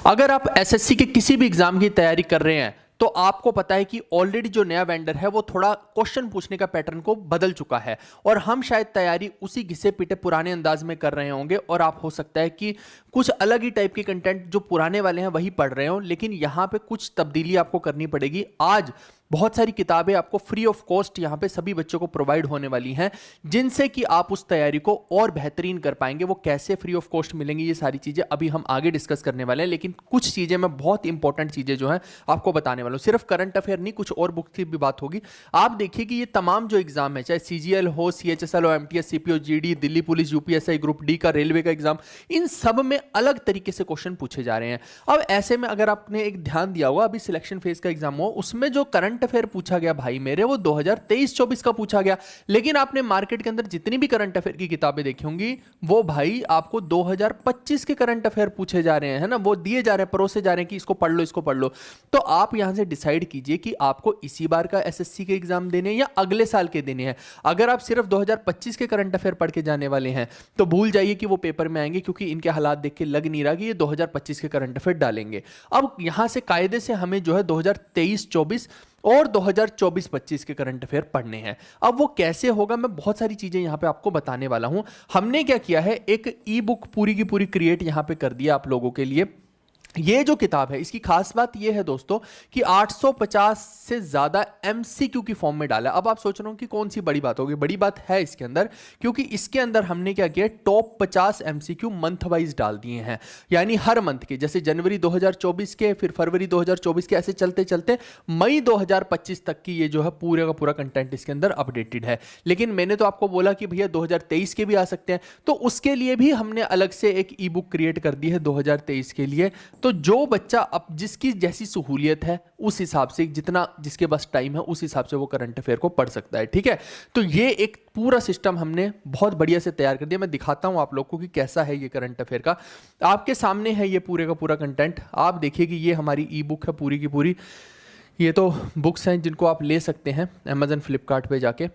अगर आप एसएससी के किसी भी एग्जाम की तैयारी कर रहे हैं तो आपको पता है कि ऑलरेडी जो नया वेंडर है वो थोड़ा क्वेश्चन पूछने का पैटर्न को बदल चुका है और हम शायद तैयारी उसी घिसे पिटे पुराने अंदाज में कर रहे होंगे और आप हो सकता है कि कुछ अलग ही टाइप के कंटेंट जो पुराने वाले हैं वही पढ़ रहे हो, लेकिन यहां पे कुछ तब्दीली आपको करनी पड़ेगी। आज बहुत सारी किताबें आपको फ्री ऑफ कॉस्ट यहां पे सभी बच्चों को प्रोवाइड होने वाली हैं, जिनसे कि आप उस तैयारी को और बेहतरीन कर पाएंगे। वो कैसे फ्री ऑफ कॉस्ट मिलेंगी, ये सारी चीजें अभी हम आगे डिस्कस करने वाले हैं, लेकिन कुछ चीजें मैं बहुत इंपॉर्टेंट चीजें जो है आपको बताने वाला हूं। सिर्फ करंट अफेयर नहीं, कुछ और बुक की भी बात होगी। आप देखिए कि ये तमाम जो एग्जाम है, चाहे सीजीएल हो, सीएचएसएल हो, MTS, CPO, GD, Delhi police, UPSI, group D का, रेलवे का एग्जाम, इन सब में अलग तरीके से क्वेश्चन पूछे जा रहे हैं। अब ऐसे में अगर आपने एक ध्यान दिया होगा, अभी सिलेक्शन फेज का एग्जाम हो, उसमें जो करंट अफेयर पूछा गया भाई मेरे, वो 2023-24 का पूछा गया। लेकिन आपने मार्केट के अंदर जितनी भी करंट अफेयर की किताबें देखी होंगी, वो भाई आपको 2025 के करंट अफेयर पूछे जा रहे हैं, है ना, वो दिए जा रहे हैं, परोसे जा रहे हैं कि इसको पढ़ लो, इसको पढ़ लो। तो आप यहां से डिसाइड कीजिए कि आपको इसी बार का एसएससी के एग्जाम देने हैं या अगले साल के देने हैं। अगर आप सिर्फ 2025 के करंट अफेयर पढ़ के जाने वाले हैं तो भूल जाइए कि वो पेपर में आएंगे, क्योंकि इनके हालात देख के लग नहीं रहा कि ये 2025 के करंट अफेयर डालेंगे। अब यहां से कायदे से हमें जो है 2023-24 और 2024-25 के करंट अफेयर पढ़ने हैं। अब वो कैसे होगा, मैं बहुत सारी चीजें यहां पे आपको बताने वाला हूं। हमने क्या किया है, एक ई बुक पूरी की पूरी क्रिएट यहां पे कर दिया आप लोगों के लिए। ये जो किताब है, इसकी खास बात ये है दोस्तों कि 850 से ज्यादा एमसीक्यू की फॉर्म में डाला। अब आप सोच रहे हो कि कौन सी बड़ी बात होगी, बड़ी बात है इसके अंदर, क्योंकि इसके अंदर हमने क्या किया, टॉप 50 एमसीक्यू मंथ वाइज डाल दिए हैं। यानी हर मंथ के, जैसे जनवरी 2024 के, फिर फरवरी 2024 के, ऐसे चलते चलते मई 2025 तक की ये जो है पूरे का पूरा कंटेंट इसके अंदर अपडेटेड है। लेकिन मैंने तो आपको बोला कि भैया 2023 के भी आ सकते हैं, तो उसके लिए भी हमने अलग से एक ई बुक क्रिएट कर दी है 2023 के लिए। तो जो बच्चा अब जिसकी जैसी सहूलियत है उस हिसाब से, जितना जिसके पास टाइम है उस हिसाब से वो करंट अफेयर को पढ़ सकता है, ठीक है। तो ये एक पूरा सिस्टम हमने बहुत बढ़िया से तैयार कर दिया। मैं दिखाता हूं आप लोग को कि कैसा है ये करंट अफेयर का। आपके सामने है ये पूरे का पूरा कंटेंट। आप देखिए कि ये हमारी ई बुक है पूरी की पूरी। ये तो बुक्स हैं जिनको आप ले सकते हैं अमेजन, फ्लिपकार्ट पे जाके,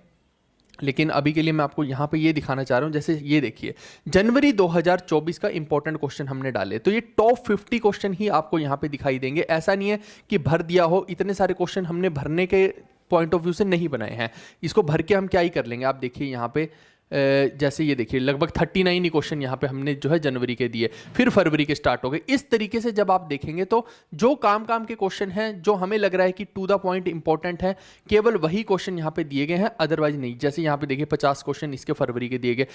लेकिन अभी के लिए मैं आपको यहाँ पे ये दिखाना चाह रहा हूँ। जैसे ये देखिए, जनवरी 2024 का इंपॉर्टेंट क्वेश्चन हमने डाले, तो ये टॉप 50 क्वेश्चन ही आपको यहाँ पे दिखाई देंगे। ऐसा नहीं है कि भर दिया हो, इतने सारे क्वेश्चन हमने भरने के पॉइंट ऑफ व्यू से नहीं बनाए हैं। इसको भर के हम क्या ही कर लेंगे। आप देखिए यहाँ पे जैसे ये देखिए लगभग 39 ही क्वेश्चन यहाँ पे हमने जो है जनवरी के दिए, फिर फरवरी के स्टार्ट हो गए। इस तरीके से जब आप देखेंगे तो जो काम के क्वेश्चन हैं, जो हमें लग रहा है कि टू द पॉइंट इंपॉर्टेंट है, केवल वही क्वेश्चन यहाँ पे दिए गए हैं, अदरवाइज नहीं। जैसे यहाँ पे देखिए 50 क्वेश्चन इसके फरवरी के दिए गए।